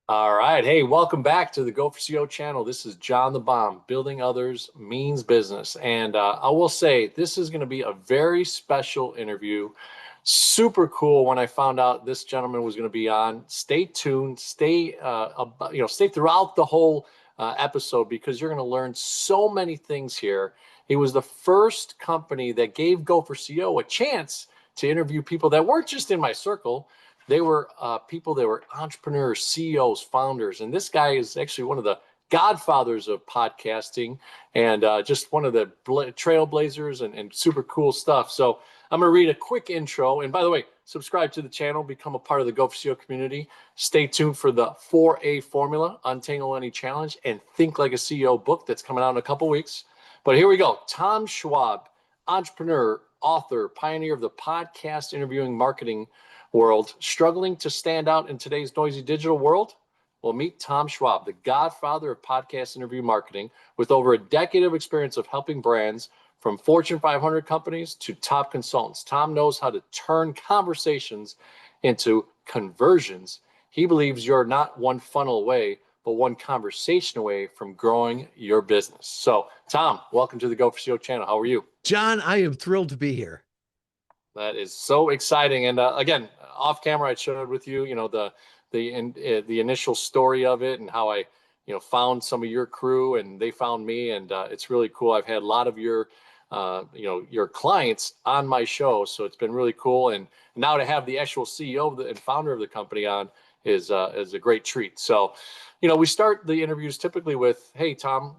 All right. Hey, welcome back to the Go4CEO channel. This is John the Bomb. Building others means business. And I will say this is going to be a very special interview. Super cool when I found out this gentleman was going to be on. Stay tuned. Stay throughout the whole episode because you're going to learn so many things here. He was the first company that gave Go4CEO a chance to interview people that weren't just in my circle. They were people that were entrepreneurs, CEOs, founders. And this guy is actually one of the godfathers of podcasting and just one of the trailblazers and super cool stuff. So I'm going to read a quick intro. And by the way, subscribe to the channel, become a part of the Go4CEO community. Stay tuned for the 4A formula, Untangle Any Challenge, and Think Like a CEO book that's coming out in a couple weeks. But here we go. Tom Schwab, entrepreneur, author, pioneer of the podcast interviewing marketing world, struggling to stand out in today's noisy digital world? Well, meet Tom Schwab, the godfather of podcast interview marketing, with over a decade of experience of helping brands from Fortune 500 companies to top consultants. Tom knows how to turn conversations into conversions. He believes you're not one funnel away, but one conversation away from growing your business. So, Tom, welcome to the Go4CEO channel. How are you? John, I am thrilled to be here. That is so exciting. And again, off camera, I shared with you, the initial story of it and how I, found some of your crew and they found me, and it's really cool. I've had a lot of your, your clients on my show, so it's been really cool. And now to have the actual CEO and founder of the company on is a great treat. So, we start the interviews typically with, "Hey, Tom,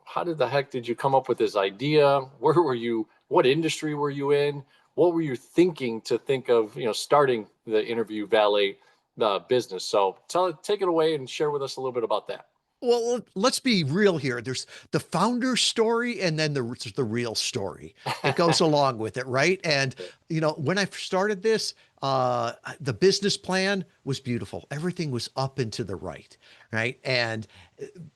how the heck did you come up with this idea? Where were you? What industry were you in? What were you thinking to think of, starting the Interview Valet business?" So take it away and share with us a little bit about that. Well, let's be real here. There's the founder story and then there's the real story that goes along with it, right? And, when I started this, the business plan was beautiful. Everything was up and to the right? And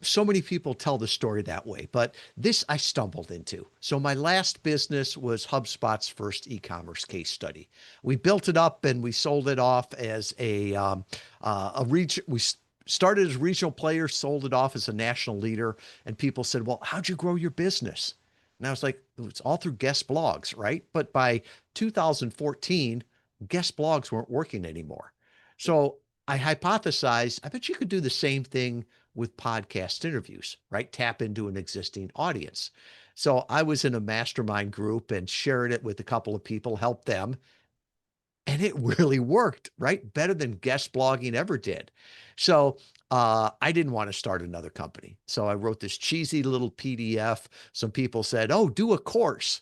so many people tell the story that way, but this I stumbled into. So my last business was HubSpot's first e-commerce case study. We built it up and we sold it off as a region. We started as a regional player, sold it off as a national leader, and people said, "Well, how'd you grow your business?" And I was like, "It's all through guest blogs, right?" But by 2014, guest blogs weren't working anymore. So I hypothesized, I bet you could do the same thing with podcast interviews, right? Tap into an existing audience. So I was in a mastermind group and shared it with a couple of people, helped them. And it really worked, right? Better than guest blogging ever did. So I didn't want to start another company. So I wrote this cheesy little PDF. Some people said, "Oh, do a course."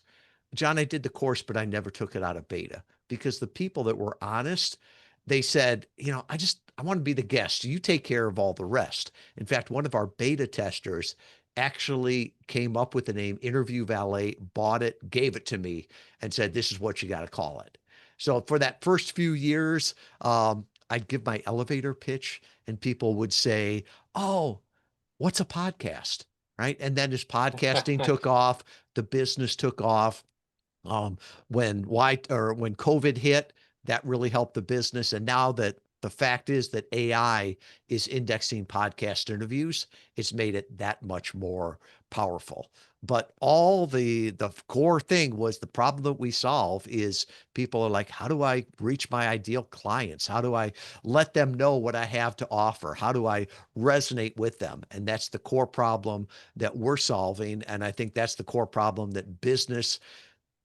John, I did the course, but I never took it out of beta because the people that were honest, they said, I want to be the guest. You take care of all the rest. In fact, one of our beta testers actually came up with the name Interview Valet, bought it, gave it to me, and said, "This is what you got to call it." So for that first few years, I'd give my elevator pitch and people would say, "Oh, what's a podcast?" Right. And then as podcasting took off, the business took off. Um, when COVID hit, that really helped the business. And now that the fact is that AI is indexing podcast interviews, it's made it that much more powerful. But all the core thing was the problem that we solve is people are like, how do I reach my ideal clients? How do I let them know what I have to offer? How do I resonate with them? And that's the core problem that we're solving. And I think that's the core problem that business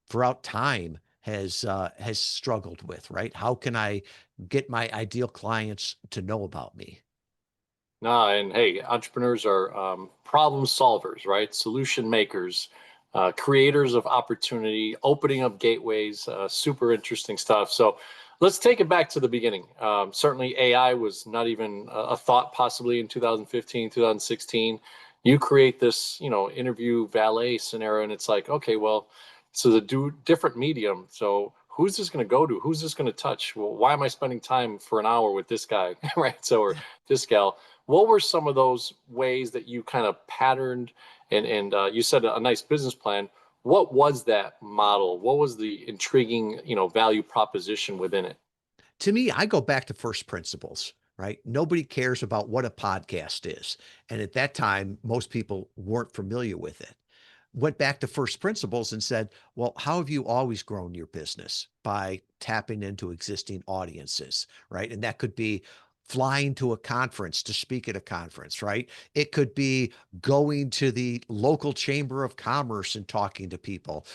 throughout time has struggled with, right? How can I get my ideal clients to know about me? No, and hey, entrepreneurs are problem solvers, right? Solution makers, creators of opportunity, opening up gateways, super interesting stuff. So let's take it back to the beginning. Certainly AI was not even a thought possibly in 2015, 2016. You create this, interview valet scenario, and it's like, okay, well, so the different medium. So who's this going to go to? Who's this going to touch? Well, why am I spending time for an hour with this guy, right? So, or this gal. What were some of those ways that you kind of patterned and you said a nice business plan? What was that model? What was the intriguing, value proposition within it? To me, I go back to first principles. right? Nobody cares about what a podcast is. And at that time, most people weren't familiar with it. Went back to first principles and said, well, how have you always grown your business? By tapping into existing audiences, right? And that could be flying to a conference to speak at a conference, right? It could be going to the local chamber of commerce and talking to people,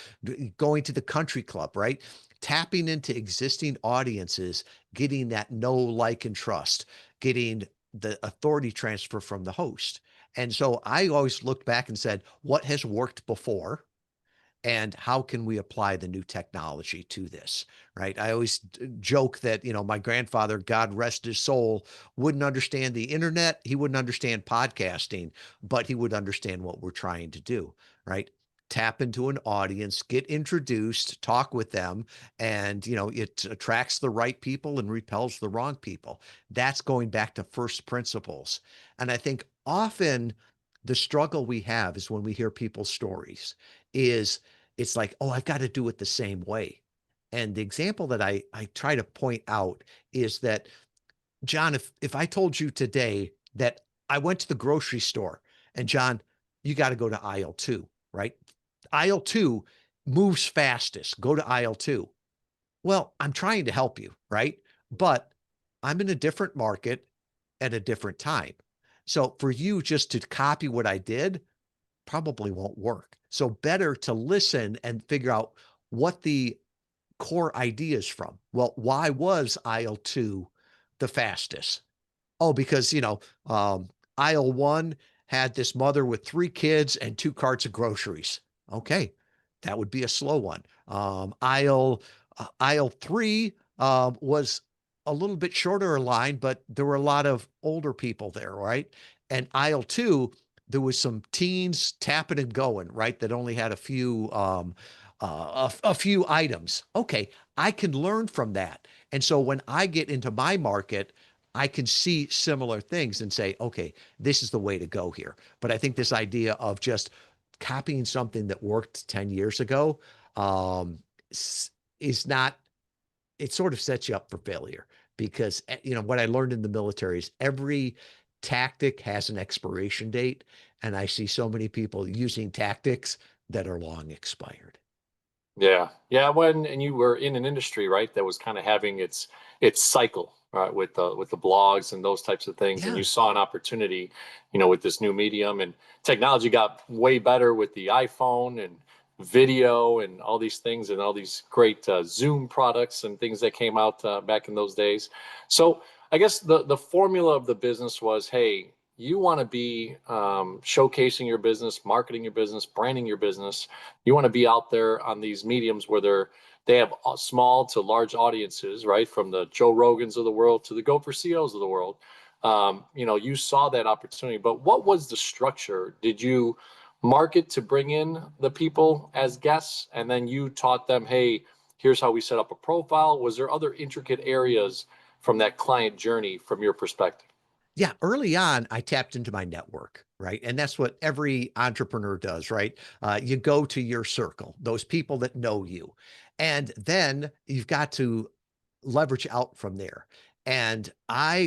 going to the country club, right? Tapping into existing audiences, getting that know, like, and trust, getting the authority transfer from the host. And so I always looked back and said, what has worked before? And how can we apply the new technology to this, right? I always joke that, my grandfather, God rest his soul, wouldn't understand the internet. He wouldn't understand podcasting, but he would understand what we're trying to do, right? Tap into an audience, get introduced, talk with them, and, it attracts the right people and repels the wrong people. That's going back to first principles. And I think often the struggle we have is when we hear people's stories is it's like, oh, I've got to do it the same way. And the example that I try to point out is that, John, if I told you today that I went to the grocery store and John, you got to go to aisle two, right? Aisle two moves fastest. Go to aisle two. Well, I'm trying to help you, right? But I'm in a different market at a different time. So for you just to copy what I did probably won't work. So better to listen and figure out what the core idea is from. Well, why was aisle two the fastest? Oh, because, aisle one had this mother with three kids and two carts of groceries. Okay, that would be a slow one. Aisle three was a little bit shorter line, but there were a lot of older people there, right? And aisle two, there was some teens tapping and going, right? That only had a few a few items. Okay, I can learn from that. And so when I get into my market, I can see similar things and say, okay, this is the way to go here. But I think this idea of just copying something that worked 10 years ago um, is not, it sort of sets you up for failure because, what I learned in the military is every tactic has an expiration date. And I see so many people using tactics that are long expired. Yeah. Yeah. And you were in an industry, right, that was kind of having its cycle, right, with the blogs and those types of things. And Yeah. you saw an opportunity, with this new medium, and technology got way better with the iPhone and video and all these things and all these great Zoom products and things that came out back in those days. So I guess the formula of the business was, hey, you want to be showcasing your business, marketing your business, branding your business. You want to be out there on these mediums where they have small to large audiences, right? From the Joe Rogans of the world to the Go4CEOs of the world. You saw that opportunity, but what was the structure? Did you market to bring in the people as guests, and then you taught them, hey, here's how we set up a profile? Was there other intricate areas from that client journey from your perspective? Yeah, early on, I tapped into my network, right? And that's what every entrepreneur does, right? You go to your circle, those people that know you, and then you've got to leverage out from there. And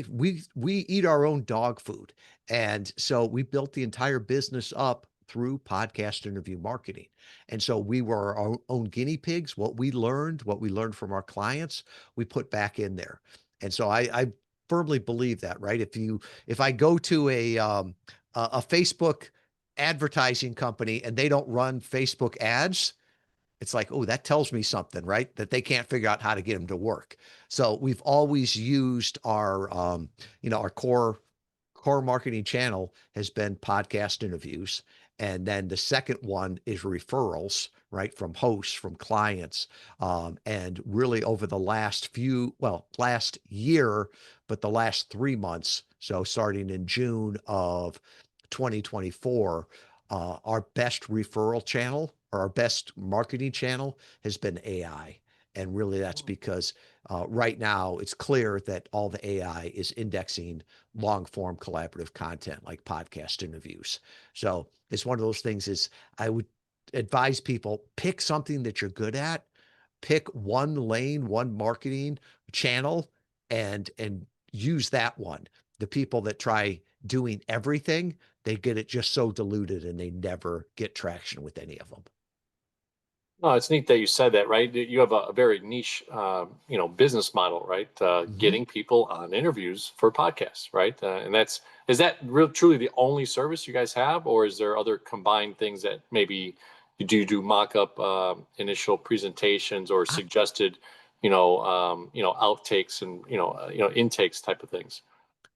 we eat our own dog food, and so we built the entire business up through podcast interview marketing. And so we were our own guinea pigs. What we learned from our clients, we put back in there. And so I firmly believe that, right? If I go to a Facebook advertising company and they don't run Facebook ads, it's like, oh, that tells me something, right? That they can't figure out how to get them to work. So we've always used our core marketing channel has been podcast interviews. And then the second one is referrals, right? From hosts, from clients. And really over the last year, but the last 3 months. So starting in June of 2024, our best referral channel or our best marketing channel has been AI. And really that's because right now it's clear that all the AI is indexing long form collaborative content like podcast interviews. So it's one of those things is I would advise people pick something that you're good at, pick one lane, one marketing channel and use that one. The people that try doing everything, they get it just so diluted and they never get traction with any of them. No, it's neat that you said that, right? You have a very niche, business model, right? Mhm. Getting people on interviews for podcasts, right? And is that real truly the only service you guys have, or is there other combined things that maybe you do mock-up initial presentations or I, suggested, outtakes and intakes type of things?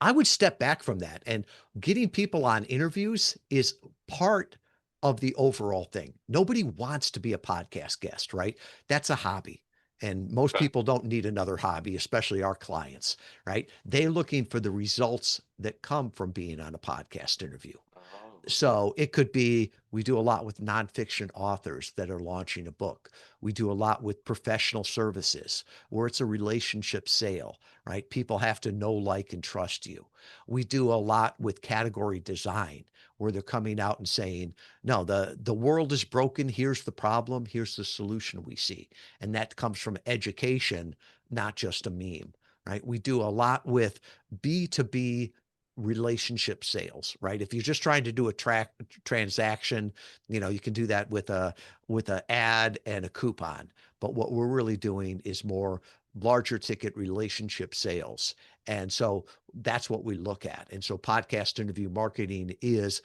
I would step back from that. And getting people on interviews is part of the overall thing. Nobody wants to be a podcast guest, right? That's a hobby. And most Okay. people don't need another hobby, especially our clients, right? They're looking for the results that come from being on a podcast interview. Oh, okay. So it could be we do a lot with nonfiction authors that are launching a book. We do a lot with professional services where it's a relationship sale, right? People have to know, like, and trust you. We do a lot with category design where they're coming out and saying, no, the world is broken. Here's the problem. Here's the solution we see. And that comes from education, not just a meme, right? We do a lot with B2B relationship sales, right? If you're just trying to do a transaction, you can do that with a ad and a coupon. But what we're really doing is more larger ticket relationship sales. And so that's what we look at. And so podcast interview marketing is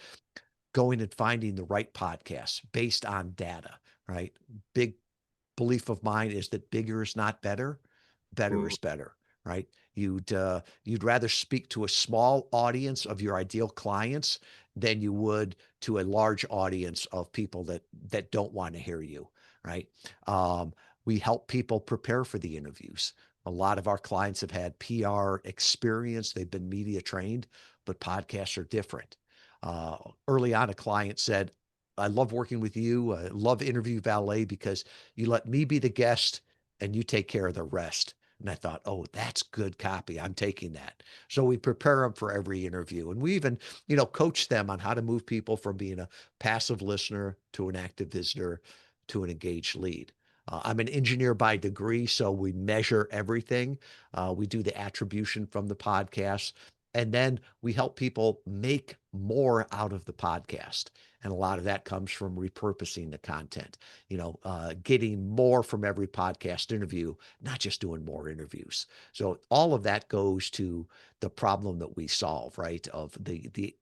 going and finding the right podcasts based on data, right? Big belief of mine is that bigger is not better, better Mm, is better, right? You'd rather speak to a small audience of your ideal clients than you would to a large audience of people that don't want to hear you, right? We help people prepare for the interviews. A lot of our clients have had PR experience; they've been media trained, but podcasts are different. Uh, Early on, a client said, "I love working with you. I love Interview Valet because you let me be the guest and you take care of the rest." And I thought, oh, that's good copy. I'm taking that. So we prepare them for every interview. And we even, coach them on how to move people from being a passive listener to an active visitor to an engaged lead. I'm an engineer by degree, so we measure everything. We do the attribution from the podcast. And then we help people make more out of the podcast. And a lot of that comes from repurposing the content, getting more from every podcast interview, not just doing more interviews. So all of that goes to the problem that we solve, right? Of the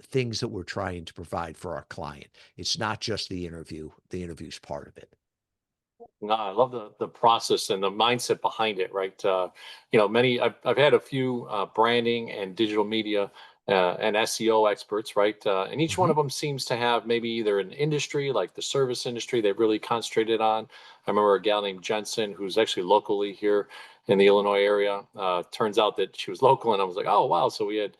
things that we're trying to provide for our client. It's not just the interview. The interview's part of it. no, I love the process and the mindset behind it, right? I've had a few branding and digital media and SEO experts, right? And each one Mhm. of them seems to have maybe either an industry, like the service industry, they've really concentrated on. I remember a gal named Jensen, who's actually locally here in the Illinois area. Turns out that she was local, and I was like, oh wow! So we had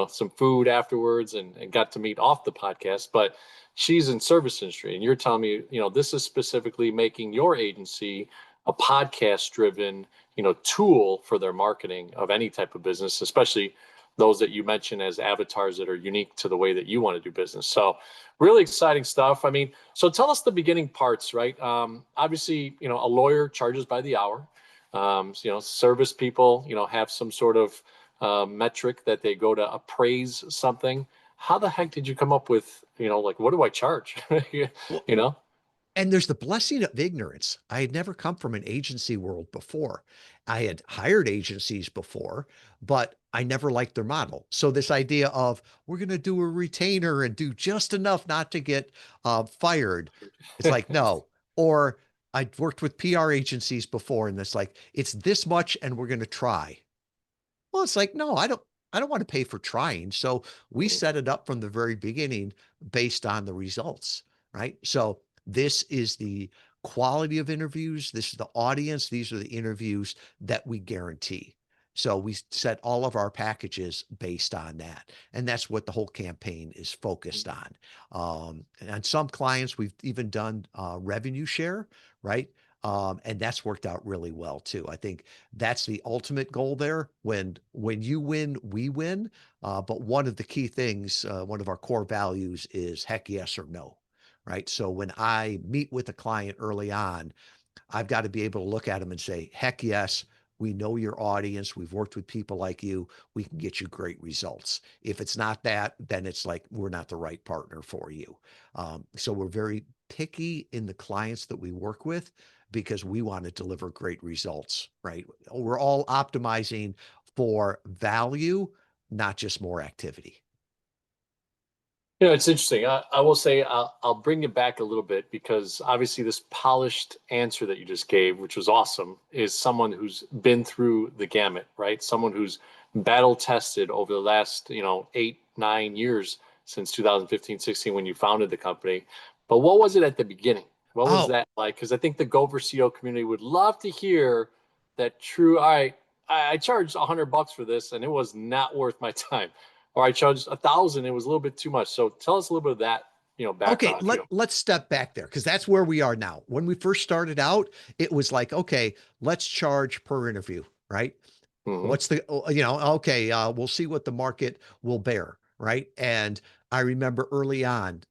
some food afterwards and got to meet off the podcast, but she's in service industry, and you're telling me this is specifically making your agency a podcast driven tool for their marketing of any type of business, especially those that you mentioned as avatars that are unique to the way that you want to do business. So really exciting stuff. I mean, so tell us the beginning parts, right? Obviously, a lawyer charges by the hour. Service people have some sort of metric that they go to appraise something. How the heck did you come up with, like, what do I charge? you Well, you know? and there's the blessing of ignorance. I had never come from an agency world before. I had hired agencies before, but I never liked their model. So this idea of we're going to do a retainer and do just enough not to get fired, it's like no. Or I worked with PR agencies before, and it's like it's this much, and we're going to try. Well, it's like, no, I don't want to pay for trying. So we set it up from the very beginning based on the results, right? So this is the quality of interviews. This is the audience. These are the interviews that we guarantee. So we set all of our packages based on that. And that's what the whole campaign is focused on. And on some clients, we've even done revenue share, right? And that's worked out really well too. I think that's the ultimate goal there. When you win, we win. But one of the key things, one of our core values is heck yes or no, right? So when I meet with a client early on, I've got to be able to look at them and say, heck yes, We know your audience. We've worked with people like you. We can get you great results. If it's not that, then it's like we're not the right partner for you. So we're very picky in the clients that we work with because we want to deliver great results, right? We're all optimizing for value, not just more activity. It's interesting. I will say I'll bring it back a little bit because obviously this polished answer that you just gave, which was awesome, is someone who's been through the gamut, right? Someone who's battle tested over the last, 8, 9 years since 2015, 16 when you founded the company. But what was it at the beginning? What was Oh, that like? Because I think the Go for CEO community would love to hear that true. All right, I charged $100 for this, and it was not worth my time, or I charged 1,000. It was a little bit too much. So tell us a little bit of that, okay. background, if you don't. Let's step back there because that's where we are now. When we first started out, it was like, okay, let's charge per interview, right? Hmm. What's the, okay, we'll see what the market will bear, right? And I remember early on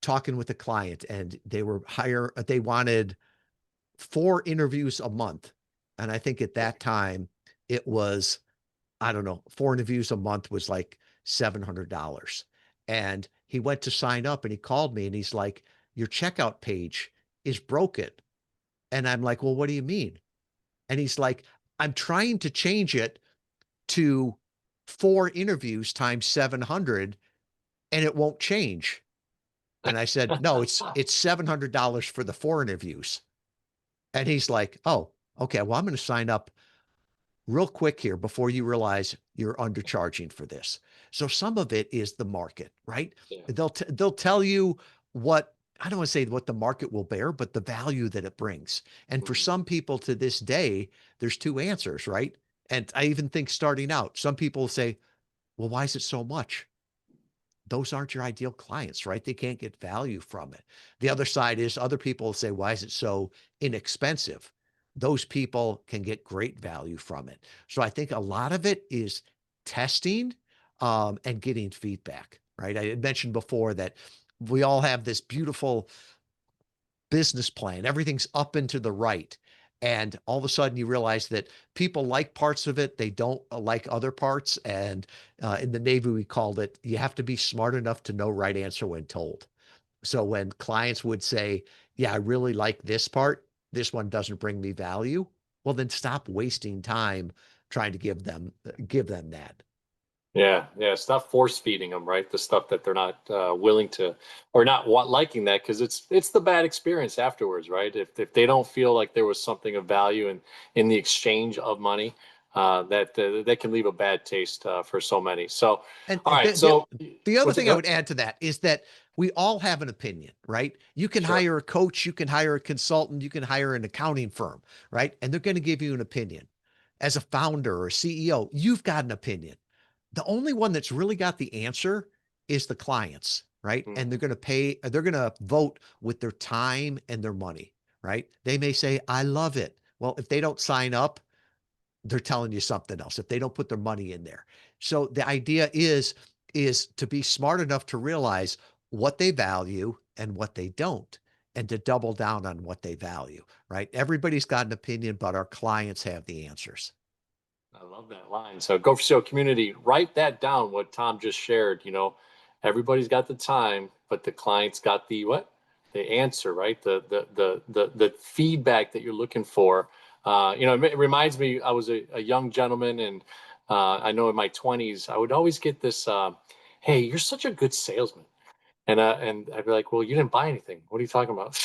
talking with a client and they wanted 4 interviews a month. And I think at that time it was, I don't know, 4 interviews a month was like $700. And he went to sign up and he called me and he's like, your checkout page is broken. And I'm like, well, what do you mean? And he's like, I'm trying to change it to 4 interviews times 700 and it won't change. And I said, no, it's $700 for the 4 interviews. And he's like, oh, okay, well, I'm going to sign up real quick here before you realize you're undercharging for this. So some of it is the market, right? Yeah. They'll tell you what, I don't want to say what the market will bear, but the value that it brings. And for Mhm. some people to this day, there's two answers, right? And I even think starting out, some people say, well, why is it so much? Those aren't your ideal clients, right? They can't get value from it. The other side is other people say, why is it so inexpensive? Those people can get great value from it. So I think a lot of it is testing and getting feedback, right? I had mentioned before that we all have this beautiful business plan. Everything's up and to the right. And all of a sudden you realize that people like parts of it, they don't like other parts. And in the Navy, we called it, you have to be smart enough to know right answer when told. So when clients would say, yeah, I really like this part, this one doesn't bring me value. Well, then stop wasting time trying to give them that. Yeah, yeah. Stop force feeding them, right? The stuff that they're not willing to, or not liking that, because it's the bad experience afterwards, right? If they don't feel like there was something of value in the exchange of money, that can leave a bad taste for so many. So, And all right. the, So, the other what's it thing I go? would add to that is that we all have an opinion, right? You can Sure. hire a coach, you can hire a consultant, you can hire an accounting firm, right? And they're going to give you an opinion. As a founder or a CEO, you've got an opinion. The only one that's really got the answer is the clients, right? And Mhm. they're going to vote with their time and their money, right? They may say, I love it. Well, if they don't sign up, they're telling you something else if they don't put their money in there. So the idea is to be smart enough to realize what they value and what they don't and to double down on what they value, right? Everybody's got an opinion, but our clients have the answers. I love that line. So go for SEO community, write that down, what Tom just shared. Everybody's got the time, but the client's got the what? The answer, right? The feedback that you're looking for. It reminds me, I was a young gentleman, and I know in my 20s, I would always get this, hey, you're such a good salesman. And I'd be like, well, you didn't buy anything. What are you talking about?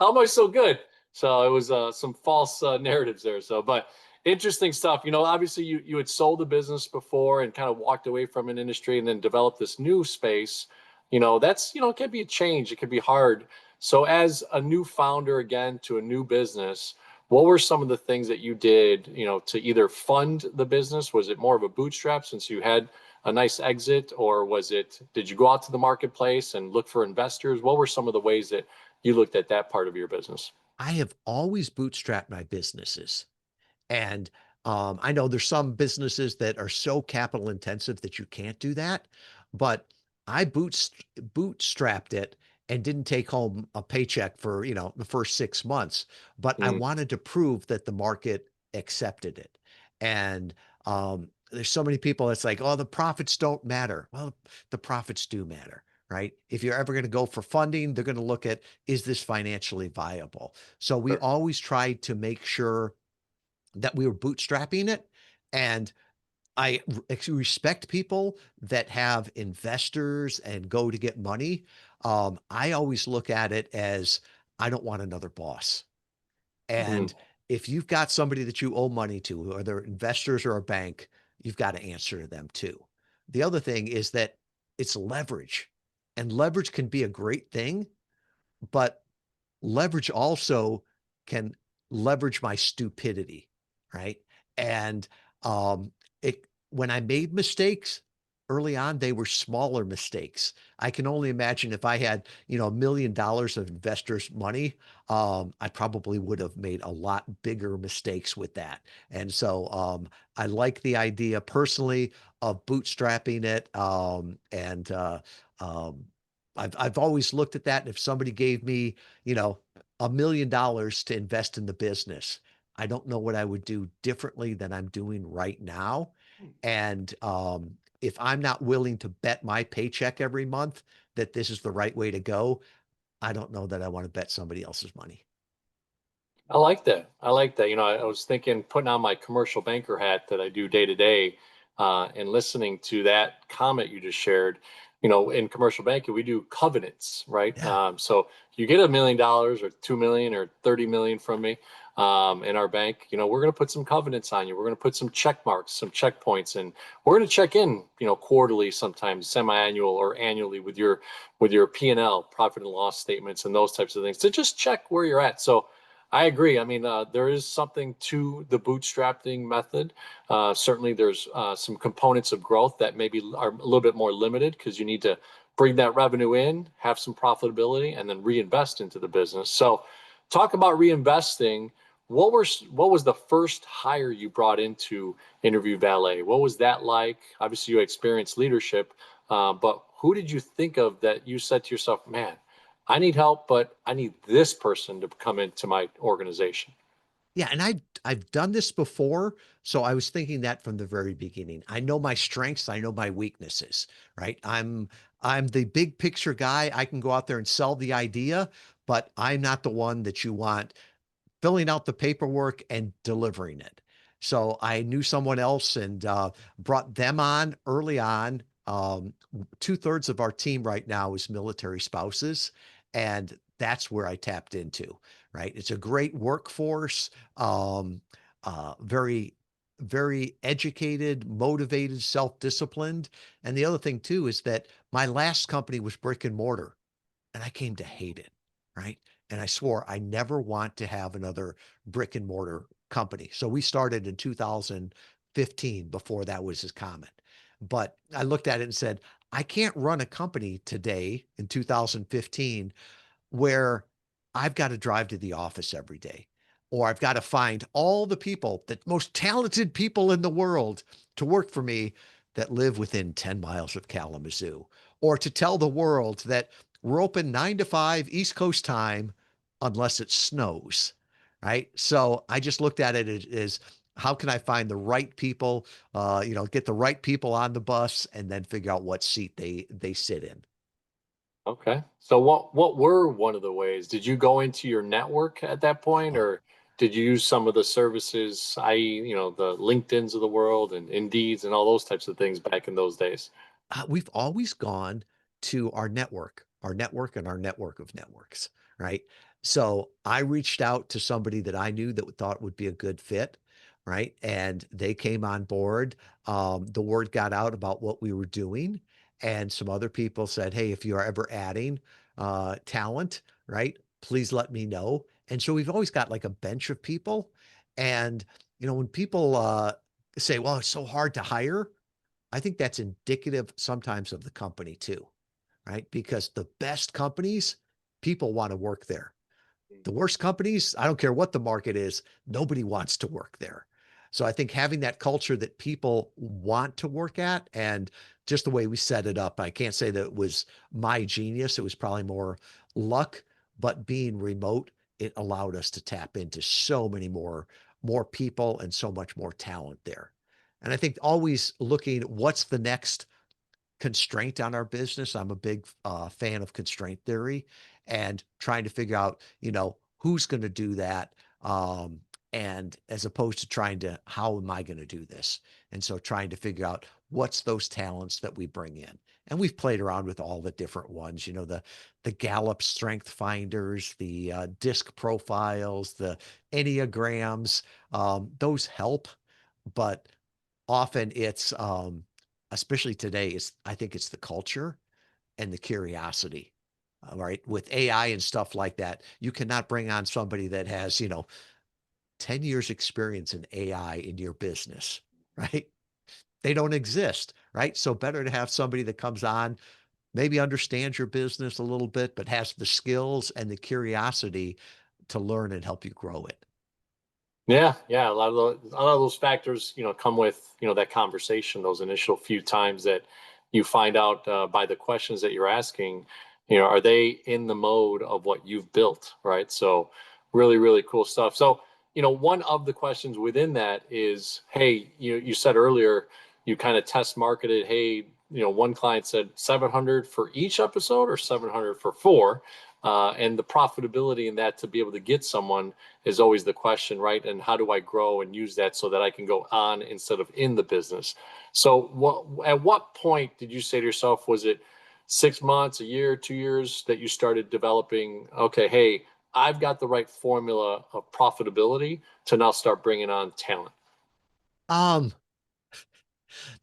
How am I so good? So it was some false narratives there. So, but interesting stuff. Obviously you had sold the business before and kind of walked away from an industry and then developed this new space. That's it can be a change. It can be hard. So, as a new founder again to a new business, what were some of the things that you did, to either fund the business? Was it more of a bootstrap since you had a nice exit, or did you go out to the marketplace and look for investors? What were some of the ways that you looked at that part of your business? I have always bootstrapped my businesses. And I know there's some businesses that are so capital intensive that you can't do that, but I bootstrapped it and didn't take home a paycheck for, the first 6 months, but I Mm, wanted to prove that the market accepted it. And there's so many people that's like, oh, the profits don't matter. Well, the profits do matter, right? If you're ever going to go for funding, they're going to look at, is this financially viable? So we sure. always tried to make sure that we were bootstrapping it. And I respect people that have investors and go to get money. I always look at it as, I don't want another boss. Mm, And if you've got somebody that you owe money to, whether investors or a bank, you've got to answer to them too. The other thing is that it's leverage, and leverage can be a great thing, but leverage also can leverage my stupidity, right? And um, it when I made mistakes early on, they were smaller mistakes. I can only imagine if I had, $1 million of investors' money, I probably would have made a lot bigger mistakes with that. And so I like the idea personally of bootstrapping it. Um, I've always looked at that. And if somebody gave me, $1 million to invest in the business, I don't know what I would do differently than I'm doing right now. And if I'm not willing to bet my paycheck every month that this is the right way to go, I don't know that I want to bet somebody else's money. I like that. I like that. I was thinking putting on my commercial banker hat that I do day to day, and listening to that comment you just shared. In commercial banking, we do covenants, right? Yeah. So you get $1 million or 2 million or 30 million from me, in our bank. We're going to put some covenants on you. We're going to put some check marks, some checkpoints, and we're going to check in, quarterly, sometimes semi-annual or annually with your P&L, profit and loss statements, and those types of things to just check where you're at. So I agree. I mean, there is something to the bootstrapping method. Certainly, there's some components of growth that maybe are a little bit more limited because you need to bring that revenue in, have some profitability, and then reinvest into the business. So, talk about reinvesting. What was the first hire you brought into Interview Valet? What was that like? Obviously, you experienced leadership, but who did you think of that you said to yourself, "Man, I need help, but I need this person to come into my organization"? Yeah, and I've done this before, so I was thinking that from the very beginning. I know my strengths, I know my weaknesses, right? I'm the big picture guy. I can go out there and sell the idea, but I'm not the one that you want filling out the paperwork and delivering it. So I knew someone else and brought them on early on. 2/3 of our team right now is military spouses, and that's where I tapped into. Right, it's a great workforce. Very, very educated, motivated, self-disciplined. And the other thing too is that my last company was brick and mortar, and I came to hate it, right? And I swore I never want to have another brick and mortar company. So we started in 2015 before that was as common. But I looked at it and said, I can't run a company today in 2015 where I've got to drive to the office every day, or I've got to find all the people, the most talented people in the world to work for me that live within 10 miles of Kalamazoo, or to tell the world that we're open 9 to 5 East Coast time unless it snows. Right. So I just looked at it as how can I find the right people, get the right people on the bus and then figure out what seat they sit in. Okay. So what were one of the ways? Did you go into your network at that point, Oh, or did you use some of the services, i.e., the LinkedIn's of the world and Indeeds and all those types of things back in those days? we've always gone to our network and our network of networks, right? So I reached out to somebody that I knew that thought would be a good fit, right? And they came on board. The word got out about what we were doing, and some other people said, "Hey, if you are ever adding talent, right, please let me know." And so we've always got like a bench of people, and when people say, "Well, it's so hard to hire," I think that's indicative sometimes of the company too, right? Because the best companies, people want to work there. The worst companies, I don't care what the market is, nobody wants to work there. So I think having that culture that people want to work at, and just the way we set it up, I can't say that it was my genius. It was probably more luck, but being remote, it allowed us to tap into so many more people and so much more talent there. And I think always looking what's the next constraint on our business. I'm a big fan of constraint theory and trying to figure out, who's going to do that. And as opposed to trying to, how am I going to do this? And so trying to figure out what's those talents that we bring in. And we've played around with all the different ones, the Gallup strength finders, the disc profiles, the Enneagrams. Those help, but often it's especially today, is I think it's the culture and the curiosity. All right. With AI and stuff like that, you cannot bring on somebody that has, 10 years experience in AI in your business, right? They don't exist, right? So better to have somebody that comes on, maybe understands your business a little bit, but has the skills and the curiosity to learn and help you grow it. Yeah, yeah. A lot of those factors, come with, that conversation, those initial few times that you find out by the questions that you're asking, are they in the mode of what you've built, right? So really, really cool stuff. So, one of the questions within that is, hey, you said earlier, you kind of test marketed, hey, one client said 700 for each episode or 700 for four. And the profitability in that to be able to get someone is always the question, right? And how do I grow and use that so that I can go on instead of in the business? So at what point did you say to yourself, was it 6 months, a year, 2 years that you started developing, okay, hey, I've got the right formula of profitability to now start bringing on talent? Um,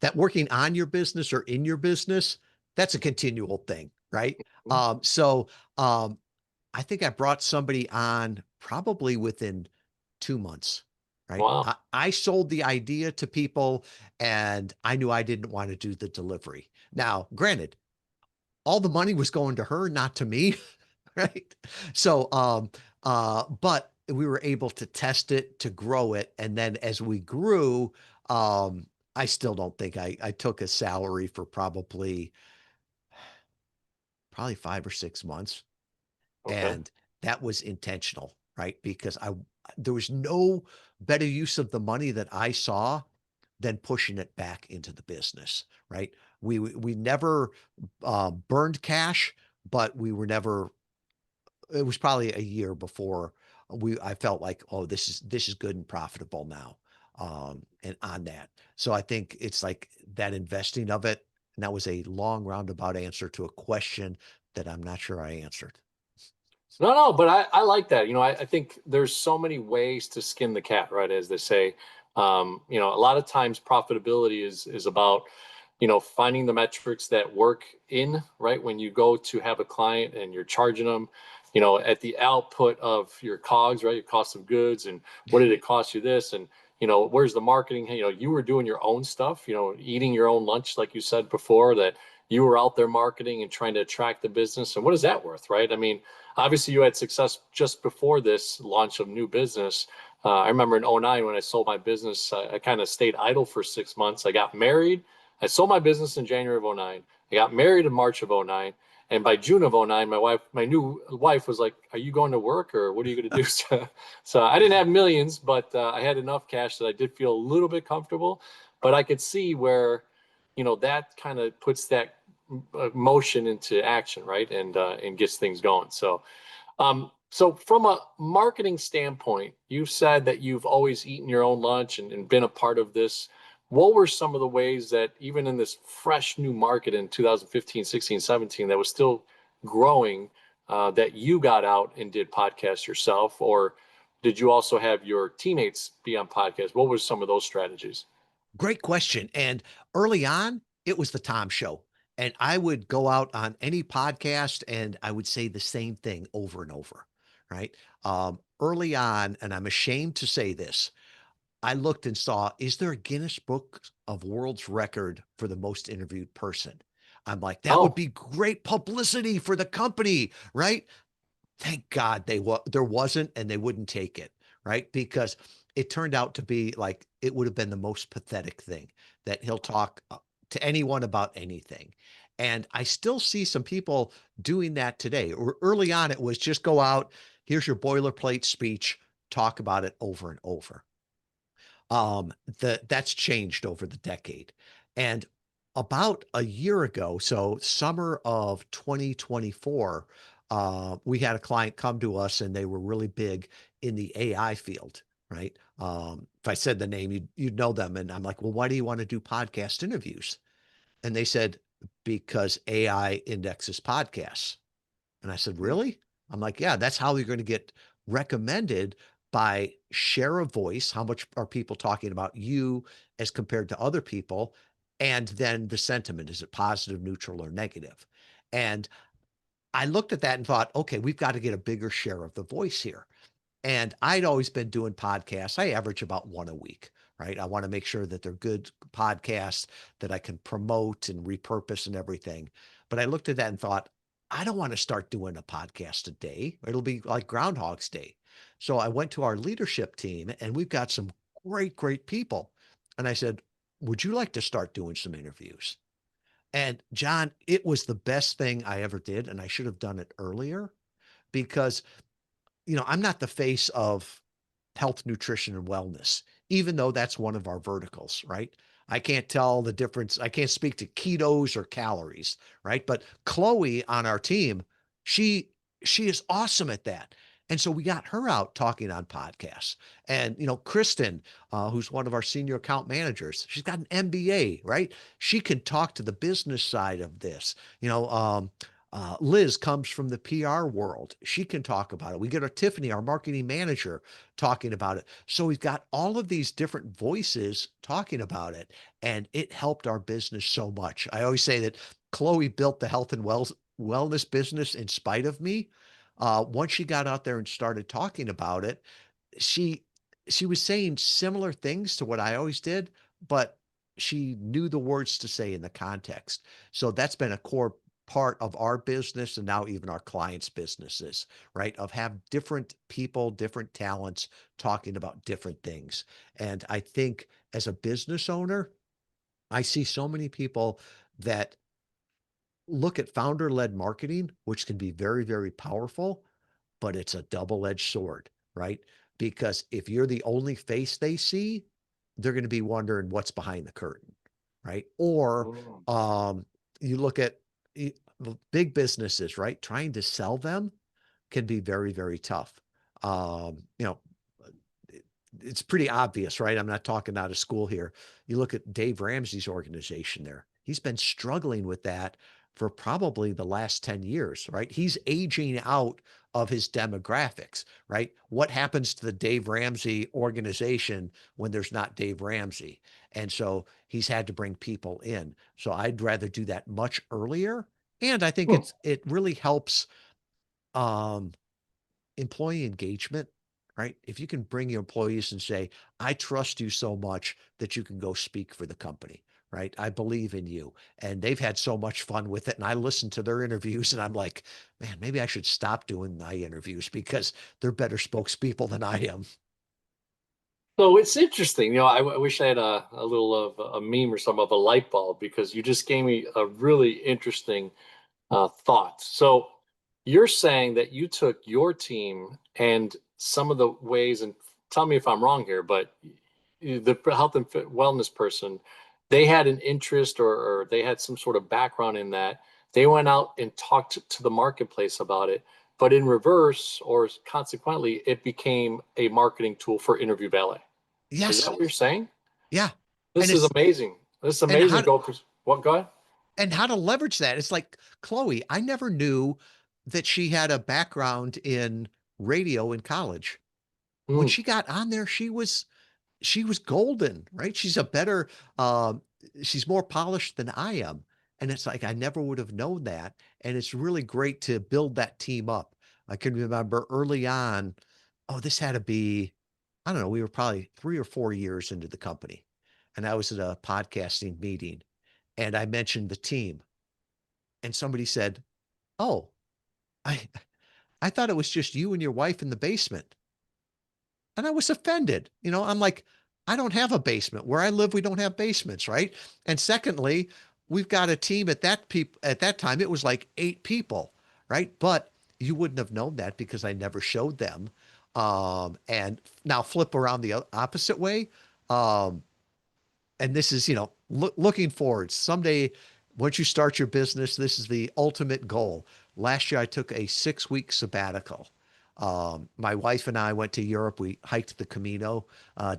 that working on your business or in your business, that's a continual thing, right? Mhm. So I think I brought somebody on probably within 2 months, right? Wow. I sold the idea to people and I knew I didn't want to do the delivery. Now, granted, all the money was going to her, not to me, right? But we were able to test it, to grow it. And then as we grew, I still don't think I took a salary for probably 5 or 6 months. Okay. And that was intentional, right? Because there was no better use of the money that I saw than pushing it back into the business, right? We never burned cash, but we were never. It was probably a year before I felt like, oh, this is good and profitable now, and on that. So I think it's like that investing of it. And that was a long roundabout answer to a question that I'm not sure I answered. No, no, but I like that. I think there's so many ways to skin the cat, right? As they say, a lot of times profitability is about, finding the metrics that work in, right? When you go to have a client and you're charging them, at the output of your COGS, right? Your cost of goods, and what did it cost you this? And, where's the marketing? Hey, you were doing your own stuff, eating your own lunch, like you said before, that you were out there marketing and trying to attract the business. And what is that worth, right? I mean, obviously you had success just before this launch of new business. I remember in '09 when I sold my business, I kind of stayed idle for 6 months. I got married. I sold my business in January of '09. I got married in March of '09. And by June of '09, my new wife was like, are you going to work or what are you going to do? So I didn't have millions, but I had enough cash that I did feel a little bit comfortable. But I could see where, that kind of puts that motion into action, right? And gets things going. So from a marketing standpoint, you've said that you've always eaten your own lunch and been a part of this. What were some of the ways that even in this fresh new market in 2015, 16, 17, that was still growing, that you got out and did podcasts yourself? Or did you also have your teammates be on podcasts? What were some of those strategies? Great question. And early on, it was the Tom Show. And I would go out on any podcast and I would say the same thing over and over, right? Early on, and I'm ashamed to say this, I looked and saw, is there a Guinness Book of World's Record for the most interviewed person? I'm like, that would Oh, be great publicity for the company, right? Thank God there wasn't, and they wouldn't take it, right? Because it turned out to be like it would have been the most pathetic thing that he'll talk to anyone about anything. And I still see some people doing that today. Or early on, it was just go out, here's your boilerplate speech, talk about it over and over. That's changed over the decade. And about a year ago, so summer of 2024, we had a client come to us and they were really big in the AI field, right? If I said the name, you'd know them. And I'm like, well, why do you want to do podcast interviews? And they said, because AI indexes podcasts. And I said, Mm. really? I'm like, yeah, that's how you're going to get recommended by share of voice. How much are people talking about you as compared to other people? And then the sentiment, is it positive, neutral, or negative? And I looked at that and thought, okay, we've got to get a bigger share of the voice here. And I'd always been doing podcasts. I average about one a week, right? I want to make sure that they're good podcasts that I can promote and repurpose and everything. But I looked at that and thought, I don't want to start doing a podcast a day. It'll be like Groundhog's Day. So I went to our leadership team and we've got some great, great people. And I said, would you like to start doing some interviews? And John, it was the best thing I ever did. And I should have done it earlier because I'm not the face of health, nutrition, and wellness, even though that's one of our verticals, right? I can't tell the difference. I can't speak to ketos or calories, right? But Chloe on our team, she she is awesome at that. And so we got her out talking on podcasts. And Kristen, who's one of our senior account managers, she's got an MBA, right? She can talk to the business side of this. Liz comes from the PR world. She can talk about it. We get our Tiffany, our marketing manager, talking about it. So we've got all of these different voices talking about it, and it helped our business so much. I always say that Chloe built the health and wellness business in spite of me. Once she got out there and started talking about it, she she was saying similar things to what I always did, but she knew the words to say in the context. So that's been a core part of our business and now even our clients' businesses, right? Of have different people, different talents talking about different things. And I think as a business owner, I see so many people that look at founder-led marketing, which can be very, very powerful, but it's a double-edged sword, right? Because if you're the only face they see, they're going to be wondering what's behind the curtain, right? Or Mm. um, you look at big businesses, right? Trying to sell them can be very, very tough. Um, you know, it's pretty obvious, right? I'm not talking out of school here. You look at Dave Ramsey's organization there. He's been struggling with that for probably the last 10 years, right? He's aging out of his demographics, right? What happens to the Dave Ramsey organization when there's not Dave Ramsey? And so he's had to bring people in. So I'd rather do that much earlier. And I think Hmm. it really helps um, employee engagement, right? If you can bring your employees and say, I trust you so much that you can go speak for the company, right? I believe in you. And they've had so much fun with it. And I listen to their interviews and I'm like, man, maybe I should stop doing my interviews because they're better spokespeople than I am. So it's interesting. I wish I had a little of a meme or some of a light bulb because you just gave me a really interesting thought. So you're saying that you took your team and some of the ways, and tell me if I'm wrong here, but the health and wellness person, they had an interest or they had some sort of background in that. They went out and talked to the marketplace about it, but in reverse, or consequently, it became a marketing tool for Interview Valet. Is that Yes. what you're saying? Yeah. And This is it's, amazing. This is and amazing. how, Go for what? Go ahead. and how to leverage that. It's like Chloe, I never knew that she had a background in radio in college. When Hmm. she got on there, she was golden, right? She's a better, she's more polished than I am. And it's like, I never would have known that. And it's really great to build that team up. I can remember early on, oh, this had to be, I don't know, we were probably 3 or 4 years into the company. And I was at a podcasting meeting and I mentioned the team. And somebody said, oh, I, I thought it was just you and your wife in the basement. And I was offended. I'm like, I don't have a basement. Where I live, we don't have basements, right? And secondly, we've got a team at that time, it was like 8 people, right? But you wouldn't have known that because I never showed them. And now flip around the opposite way. Um, and this is, looking forward someday, once you start your business, this is the ultimate goal. Last year, I took a 6 week sabbatical. My wife and I went to Europe. We hiked the Camino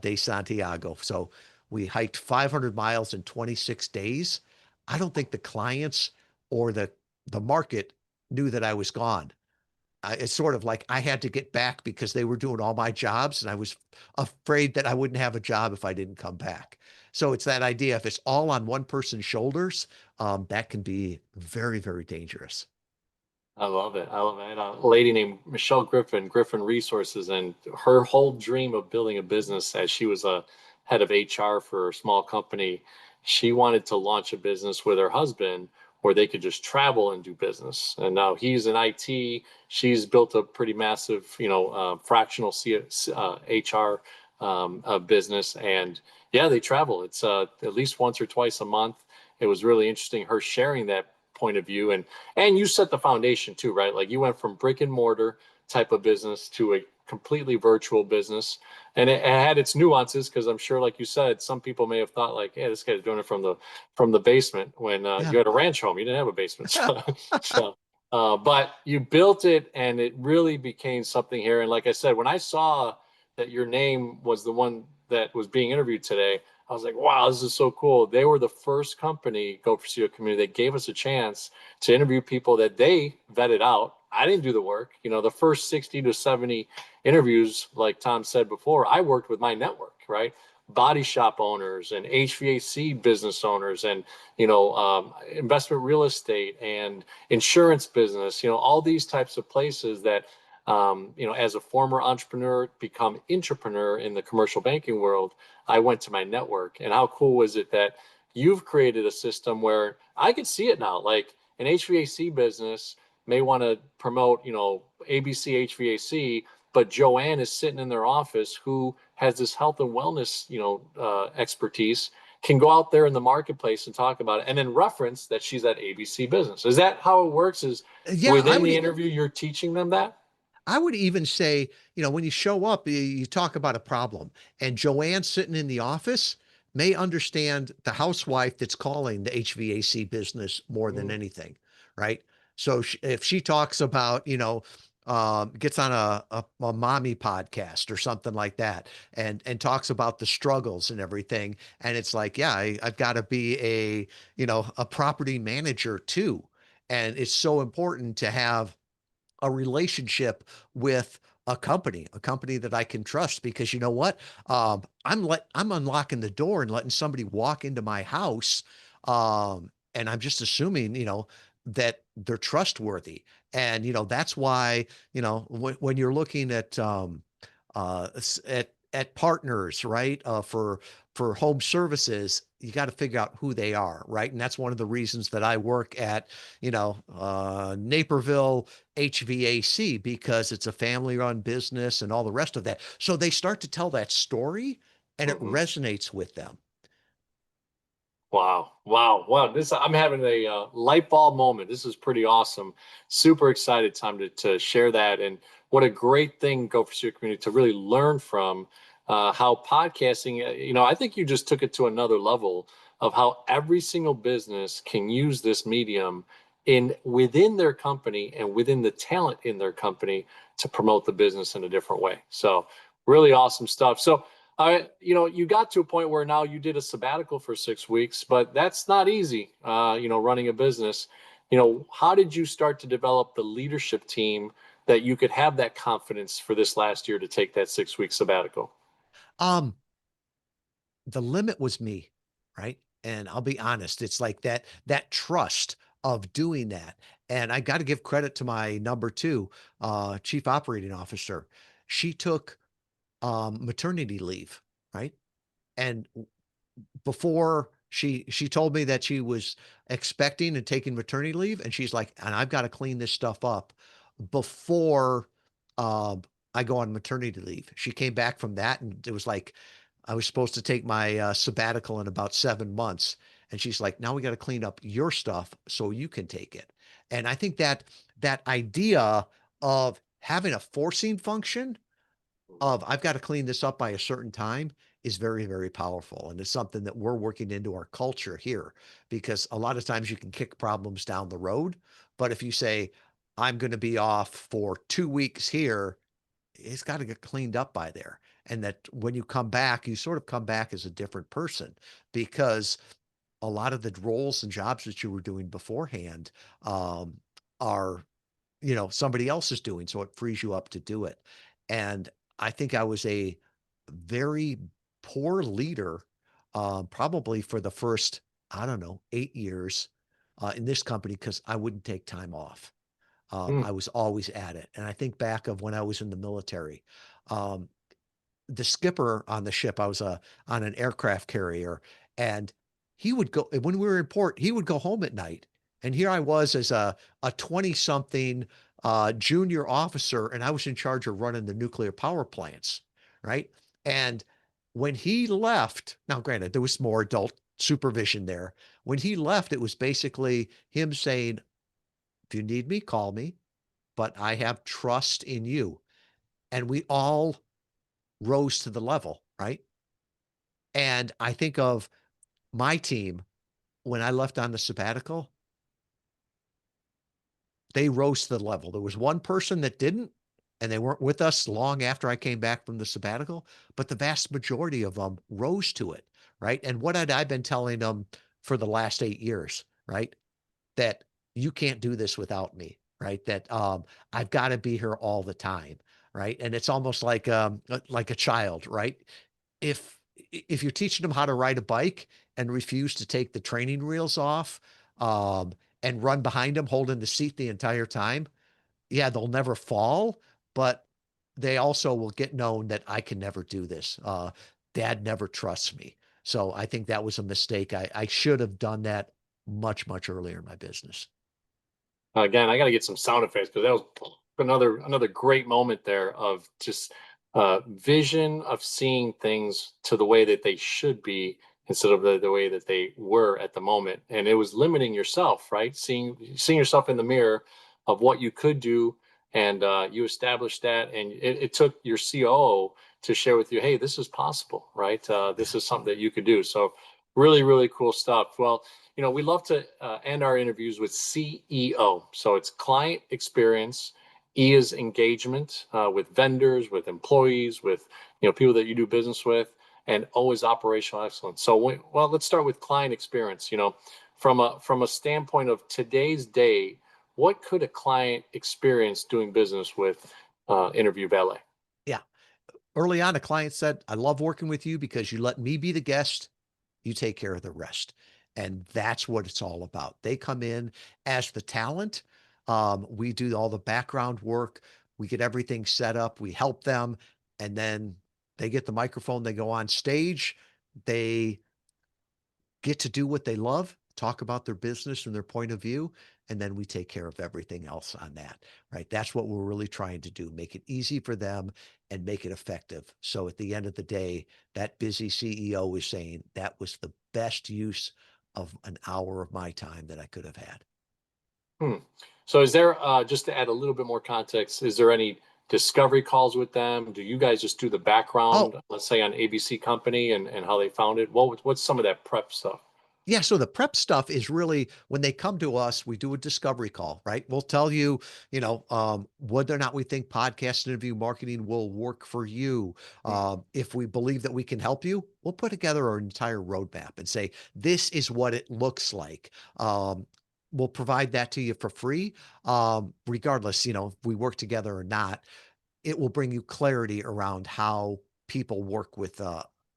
de Santiago. So we hiked 500 miles in 26 days. I don't think the clients or the market knew that I was gone. It's sort of like I had to get back because they were doing all my jobs, and I was afraid that I wouldn't have a job if I didn't come back. So it's that idea, if it's all on one person's shoulders, that can be very, very dangerous. I love it. I love it. I had a lady named Michelle Griffin, Griffin Resources, and her whole dream of building a business as she was a head of HR for a small company, she wanted to launch a business with her husband where they could just travel and do business. And now he's in IT. She's built a pretty massive, fractional HR business. And yeah, they travel. It's at least once or twice a month. It was really interesting her sharing that point of view. And you set the foundation too, right? Like you went from brick and mortar type of business to a completely virtual business. And it had its nuances because I'm sure, like you said, some people may have thought like, hey, this guy's doing it from the basement when Yeah. you had a ranch home. You didn't have a basement. But you built it and it really became something here. And like I said, when I saw that your name was the one that was being interviewed today, I was like, wow, this is so cool. They were the first company, Go4CEO community, that gave us a chance to interview people that they vetted out. I didn't do the work. The first 60 to 70 interviews, like Tom said before, I worked with my network, right? Body shop owners and HVAC business owners and, investment real estate and insurance business, all these types of places that, as a former entrepreneur, become intrapreneur in the commercial banking world, I went to my network. And how cool was it that you've created a system where I could see it now? Like an HVAC business may want to promote, ABC HVAC, but Joanne is sitting in their office who has this health and wellness, expertise, can go out there in the marketplace and talk about it and then reference that she's at ABC business. Is that how it works? Is Yeah, within the interview, you're teaching them that? I would even say, when you show up, you talk about a problem, and Joanne sitting in the office may understand the housewife that's calling the HVAC business more than Mm. anything, right? So if she talks about, gets on a mommy podcast or something like that, and talks about the struggles and everything, and it's like, yeah, I've got to be a property manager too, and it's so important to have a relationship with a company that I can trust, because you know what? I'm unlocking the door and letting somebody walk into my house. And I'm just assuming, that they're trustworthy. And, that's why, when you're looking at partners, right? For home services, you got to figure out who they are, right? And that's one of the reasons that I work at, Naperville HVAC, because it's a family-run business and all the rest of that. So they start to tell that story, and it Mhm. resonates with them. Wow. Wow. Wow. I'm having a light bulb moment. This is pretty awesome. Super excited, Tom, to share that. And what a great thing, Go for Your Community, to really learn from how podcasting, I think you just took it to another level of how every single business can use this medium within their company and within the talent in their company to promote the business in a different way. So really awesome stuff. So you got to a point where now you did a sabbatical for 6 weeks, but that's not easy, running a business. How did you start to develop the leadership team that you could have that confidence for this last year to take that 6 week sabbatical? Um, the limit was me, right? And I'll be honest, it's like that trust of doing that. And I got to give credit to my number two, chief operating officer. She took maternity leave, right? And before she told me that she was expecting and taking maternity leave, and she's like, and I've got to clean this stuff up before um I go on maternity leave. She came back from that, and it was like I was supposed to take my sabbatical in about 7 months. And she's like, now we got to clean up your stuff so you can take it. And I think that that idea of having a forcing function of I've got to clean this up by a certain time is very, very powerful. And it's something that we're working into our culture here because a lot of times you can kick problems down the road. But if you say, I'm going to be off for 2 weeks here, it's got to get cleaned up by there. And that when you come back, you sort of come back as a different person because a lot of the roles and jobs that you were doing beforehand um, are somebody else is doing. So it frees you up to do it. And I think I was a very poor leader, probably for the first, I don't know, 8 years in this company because I wouldn't take time off. Hmm. I was always at it. And I think back of when I was in the military. Um, the skipper on the ship, I was on an aircraft carrier, and he would go when we were in port, he would go home at night. And here I was as a 20 something junior officer, and I was in charge of running the nuclear power plants, right? And when he left, now granted, there was more adult supervision there. When he left, it was basically him saying, if you need me, call me, but I have trust in you. And we all rose to the level, right? And I think of my team when I left on the sabbatical, they rose to the level. There was one person that didn't, and they weren't with us long after I came back from the sabbatical, but the vast majority of them rose to it, right? And what had I been telling them for the last 8 years, right? That you can't do this without me, right? That I've got to be here all the time, right? And it's almost like a child, right? If if you're teaching them how to ride a bike and refuse to take the training wheels off and run behind them holding the seat the entire time, yeah, they'll never fall, but they also will get known that I can never do this. Dad never trusts me. So I think that was a mistake. I should have done that much, much earlier in my business. Again, I got to get some sound effects because that was another great moment there of just vision of seeing things to the way that they should be instead of the way that they were at the moment. And it was limiting yourself, right? Seeing yourself in the mirror of what you could do, and you established that, and it took your COO to share with you, hey, this is possible, right? This Yeah. is something that you could do. So really, really cool stuff. Well, we love to end our interviews with CEO. So it's client experience. E is engagement with vendors, with employees, with people that you do business with, and O is operational excellence. So, well, let's start with client experience. From a standpoint of today's day, what could a client experience doing business with Interview Valet? Yeah. Early on, a client said, I love working with you because you let me be the guest. You take care of the rest. And that's what it's all about. They come in as the talent. We do all the background work. We get everything set up. We help them. And then they get the microphone. They go on stage. They get to do what they love, talk about their business and their point of view, and then we take care of everything else on that, right? That's what we're really trying to do, make it easy for them and make it effective. So at the end of the day, that busy CEO is saying that was the best use of an hour of my time that I could have had. Hmm. So is there, just to add a little bit more context, is there any discovery calls with them? Do you guys just do the background, Oh, let's say on ABC Company and how they found it? What's some of that prep stuff? yeah, so the prep stuff is really when they come to us, we do a discovery call, right? We'll tell you, whether or not we think podcast interview marketing will work for you. Hmm. If we believe that we can help you, we'll put together our entire roadmap and say, this is what it looks like. We'll provide that to you for free, regardless, if we work together or not. It will bring you clarity around how people work with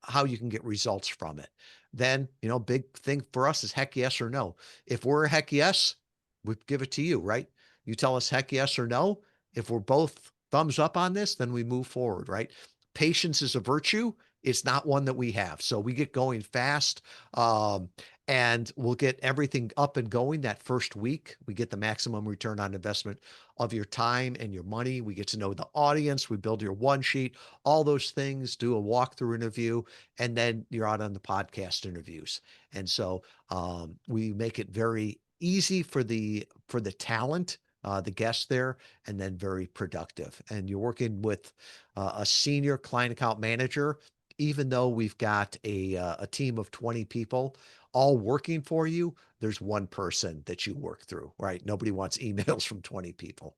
how you can get results from it. Then, big thing for us is heck yes or no. If we're a heck yes, we give it to you, right? You tell us heck yes or no. If we're both thumbs up on this, then we move forward, right? Patience is a virtue. It's not one that we have. So we get going fast. Um, and we'll get everything up and going that first week. We get the maximum return on investment of your time and your money. We get to know the audience. We build your one sheet, all those things, do a walkthrough interview, and then you're out on the podcast interviews. And so we make it very easy for the talent, the guests there, and then very productive. And you're working with a senior client account manager, even though we've got a team of 20 people all working for you, there's one person that you work through, right? Nobody wants emails from 20 people.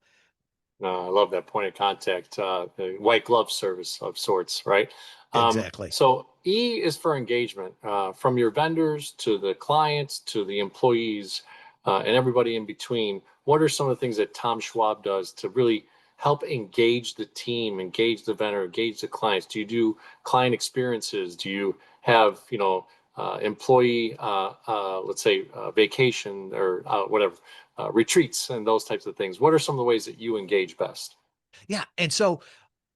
I love that point of contact, the white glove service of sorts, right? Exactly. So E is for engagement, from your vendors to the clients to the employees, and everybody in between. What are some of the things that Tom Schwab does to really help engage the team, engage the vendor, engage the clients? Do you do client experiences? Do you have, employee, let's say, vacation or whatever, retreats and those types of things? What are some of the ways that you engage best? Yeah. And so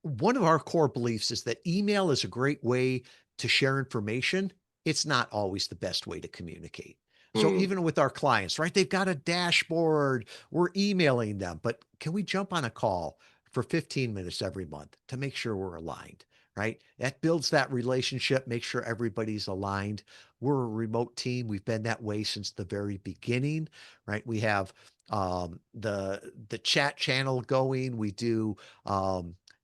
one of our core beliefs is that email is a great way to share information. It's not always the best way to communicate. So Mm. even with our clients, right? They've got a dashboard. We're emailing them, but can we jump on a call for 15 minutes every month to make sure we're aligned, right? That builds that relationship, make sure everybody's aligned. We're a remote team. We've been that way since the very beginning, right? We have the chat channel going. We do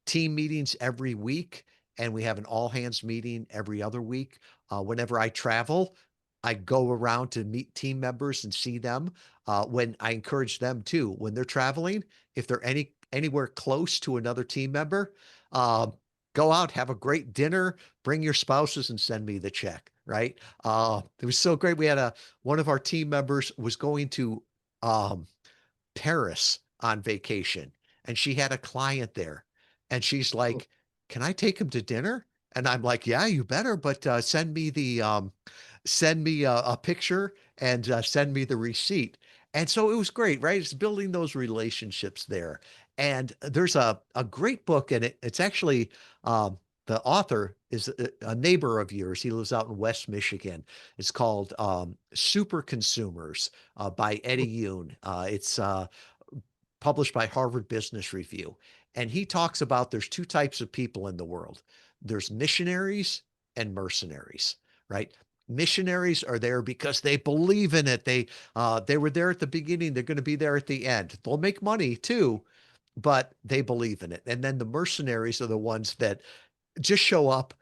team meetings every week, and we have an all hands meeting every other week. Whenever I travel, I go around to meet team members and see them. When I encourage them too, when they're traveling, if they're anywhere close to another team member, uh, go out, have a great dinner, bring your spouses, and send me the check. Right? It was so great. We had a one of our team members was going to um, Paris on vacation, and she had a client there, and she's like, "Can I take him to dinner?" And I'm like, "Yeah, you better, but send me a picture and send me the receipt." And so it was great, right? It's building those relationships there. And there's a great book, and it's actually the author is a neighbor of yours. He lives out in West Michigan. It's called Super Consumers by Eddie Yoon. It's published by Harvard Business Review. And he talks about there's two types of people in the world. There's missionaries and mercenaries, right? Missionaries are there because they believe in it. They were there at the beginning. They're going to be there at the end. They'll make money too, but they believe in it. And then the mercenaries are the ones that just show up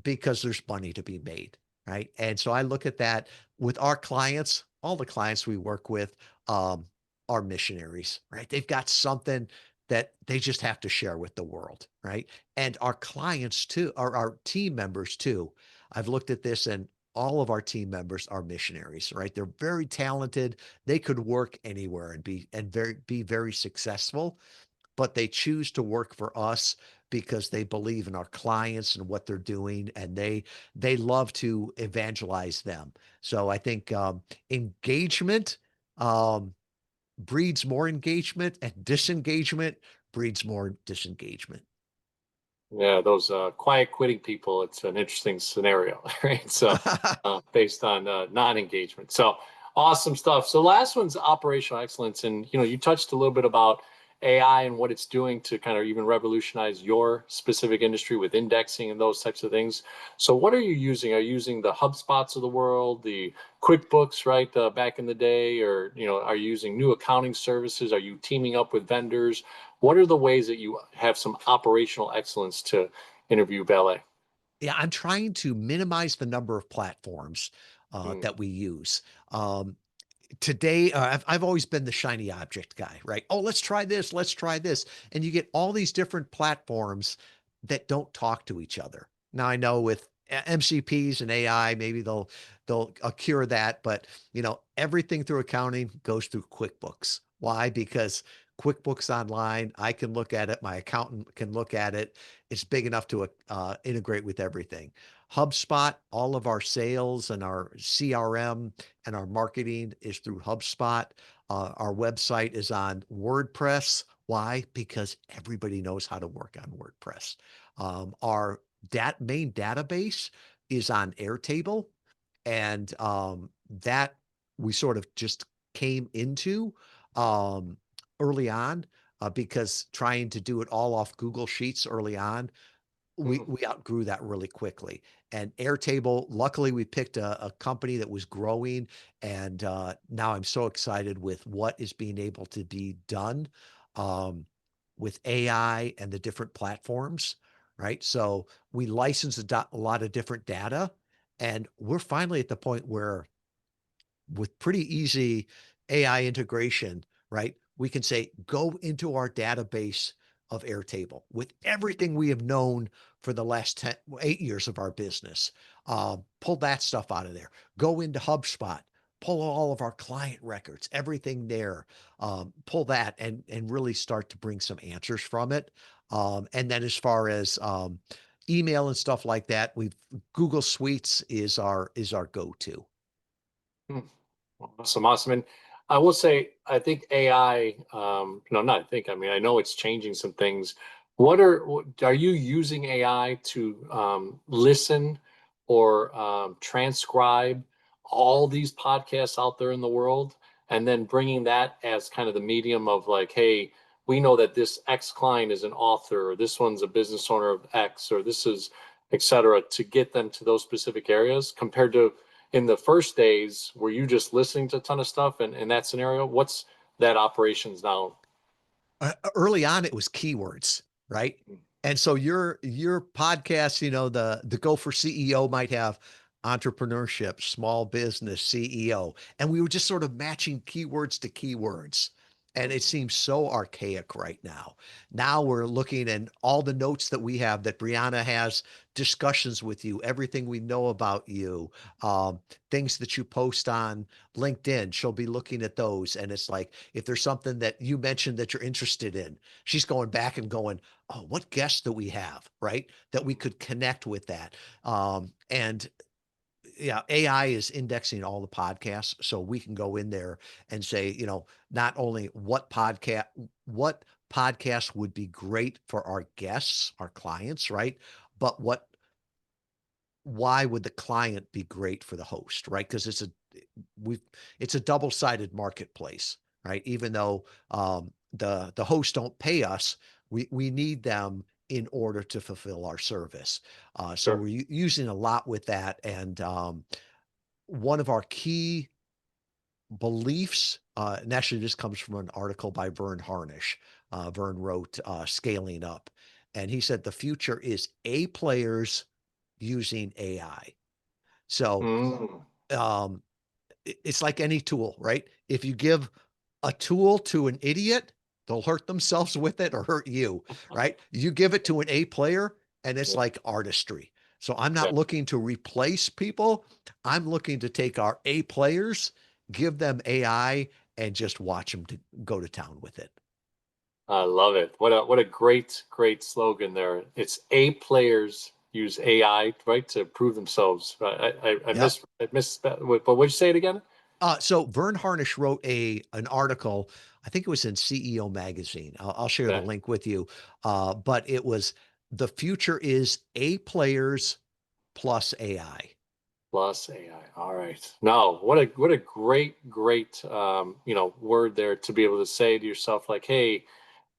because there's money to be made, right? And so I look at that with our clients, all the clients we work with um, are missionaries, right? They've got something that they just have to share with the world, right? And our clients too, our team members too. I've looked at this and all of our team members are missionaries, right? They're very talented. They could work anywhere and be very successful, but they choose to work for us because they believe in our clients and what they're doing, and they love to evangelize them. So I think engagement um, breeds more engagement, and disengagement breeds more disengagement. Yeah, those quiet quitting people, it's an interesting scenario, right? So, based on non-engagement. So, awesome stuff. So, last one's operational excellence. And, you touched a little bit about AI and what it's doing to kind of even revolutionize your specific industry with indexing and those types of things. So, what are you using? Are you using the HubSpots of the world, the QuickBooks, right, back in the day? Or, are you using new accounting services? Are you teaming up with vendors? What are the ways that you have some operational excellence to interview valet? Yeah, I'm trying to minimize the number of platforms Mm. that we use. Um, Today, I've always been the shiny object guy, right? Oh, let's try this, and you get all these different platforms that don't talk to each other. Now, I know with MCPs and AI, maybe they'll cure that, but everything through accounting goes through QuickBooks. Why? Because QuickBooks Online, I can look at it, my accountant can look at it. It's big enough to integrate with everything. HubSpot, all of our sales and our CRM and our marketing is through HubSpot. Our website is on WordPress. Why? Because everybody knows how to work on WordPress. Our main database is on Airtable, and that we sort of just came into um, early on because trying to do it all off Google Sheets early on, Mm, we outgrew that really quickly. And Airtable, luckily, we picked a company that was growing, and now I'm so excited with what is being able to be done um, with AI and the different platforms, right? So we license a lot of different data, and we're finally at the point where with pretty easy AI integration, right? We can say, go into our database of Airtable with everything we have known for the last 8 years of our business. Pull that stuff out of there. Go into HubSpot, pull all of our client records, everything there. Pull that and really start to bring some answers from it. And then as far as email and stuff like that, we've Google Suites is our go-to. mm. Awesome, awesome. And I will say, I think AI, no, not I think, I mean, I know it's changing some things. Are you using AI to listen or transcribe all these podcasts out there in the world and then bringing that as kind of the medium of like, hey, we know that this X client is an author, or this one's a business owner of X, or this is, et cetera, to get them to those specific areas compared to in the first days, were you just listening to a ton of stuff in that scenario? What's that operations now? Early on it was keywords, right? And so your podcast, the Go for CEO might have entrepreneurship, small business, CEO, and we were just sort of matching keywords to keywords. And it seems so archaic right now. Now we're looking at all the notes that we have that Brianna has discussions with you, everything we know about you, things that you post on LinkedIn. She'll be looking at those. And it's like, if there's something that you mentioned that you're interested in, she's going back and going, oh, what guests do we have, right? That we could connect with that. And yeah, AI is indexing all the podcasts. So we can go in there and say, not only what podcast would be great for our guests, our clients, right? But why would the client be great for the host, right? Because it's a double-sided marketplace, right? Even though the hosts don't pay us, we need them in order to fulfill our service. So Sure. we're using a lot with that, and one of our key beliefs, and actually this comes from an article by Vern Harnish. Vern wrote "Scaling Up," and he said the future is A players using AI. So Mm. um, it's like any tool, right? If you give a tool to an idiot, they'll hurt themselves with it or hurt you, right? You give it to an A player and it's Yeah. like artistry. So I'm not Yeah. looking to replace people. I'm looking to take our A players, give them AI, and just watch them to go to town with it. I love it. What a great slogan there. It's A players use AI, right, to prove themselves. Yep. I missed, but would you say it again? So Vern Harnish wrote an article. I think it was in CEO magazine. I'll share the Okay. link with you. But it was the future is A players plus AI. Plus AI. All right. No, what a great word there to be able to say to yourself like, hey,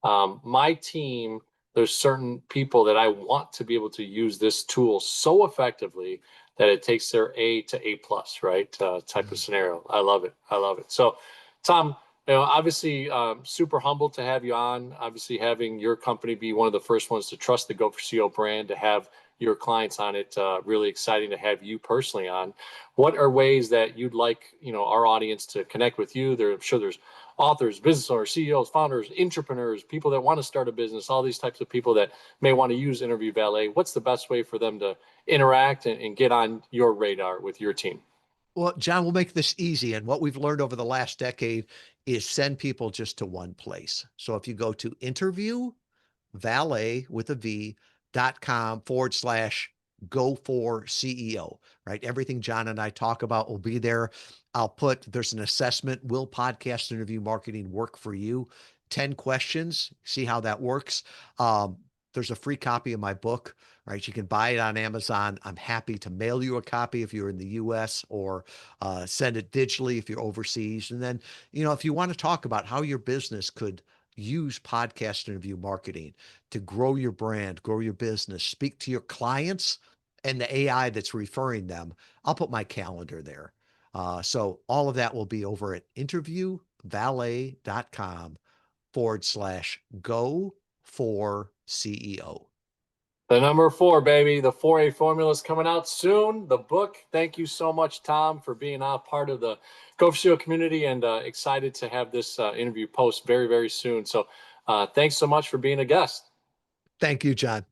my team, there's certain people that I want to be able to use this tool so effectively that it takes their A to A plus, right? Type of Mhm. scenario. I love it. I love it. So, Tom, obviously, super humbled to have you on. Obviously, having your company be one of the first ones to trust the Go for CEO brand, to have your clients on it. Really exciting to have you personally on. What are ways that you'd like, our audience to connect with you? I'm sure there's authors, business owners, CEOs, founders, entrepreneurs, people that want to start a business, all these types of people that may want to use Interview Valet. What's the best way for them to interact and get on your radar with your team? Well, John, we'll make this easy. And what we've learned over the last decade is send people just to one place. So if you go to interview valet with a v.com/go for CEO, right? Everything John and I talk about will be there. There's an assessment. Will podcast interview marketing work for you? 10 questions. See how that works. there's a free copy of my book, right? You can buy it on Amazon. I'm happy to mail you a copy if you're in the US, or send it digitally if you're overseas. And then, if you want to talk about how your business could use podcast interview marketing to grow your brand, grow your business, speak to your clients and the AI that's referring them, I'll put my calendar there. So all of that will be over at interviewvalet.com/go4CEO. The number 4, baby. The 4A formula is coming out soon. The book. Thank you so much, Tom, for being a part of the Go4CEO community, and excited to have this interview post very, very soon. So thanks so much for being a guest. Thank you, John.